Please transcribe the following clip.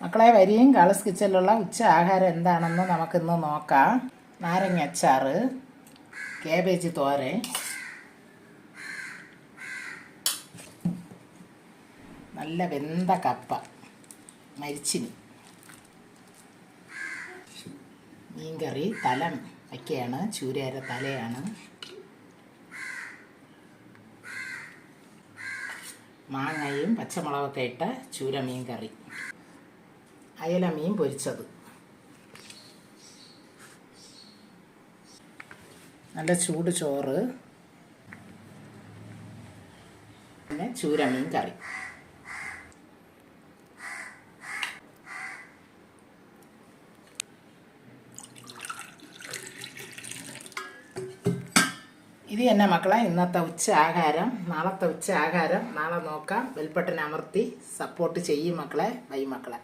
മക്കളെ, വരിയും കളസ് കിച്ചണിലുള്ള ഉച്ച ആഹാരം എന്താണെന്ന് നമുക്കിന്ന് നോക്കാം. നാരങ്ങ അച്ചാർ, കാബേജ് തോരൻ, നല്ല വെന്ത കപ്പ, മരിച്ചിനി, മീൻകറി, തല വയ്ക്കുകയാണ്, ചൂരയുടെ തലയാണ്, മാങ്ങയും പച്ചമുളകൊക്കെ ഇട്ട ചൂര മീൻ കറി, അയല മീൻ പൊരിച്ചത്, നല്ല ചൂട് ചോറ്, പിന്നെ ചൂര മീൻ കറി. ഇത് തന്നെ മക്കളെ ഇന്നത്തെ ഉച്ച ആഹാരം. നാളത്തെ ഉച്ച ആഹാരം നാളെ നോക്കാം. ബെൽബട്ടൺ അമർത്തി സപ്പോർട്ട് ചെയ്യും മക്കളെ. ബൈ മക്കളെ.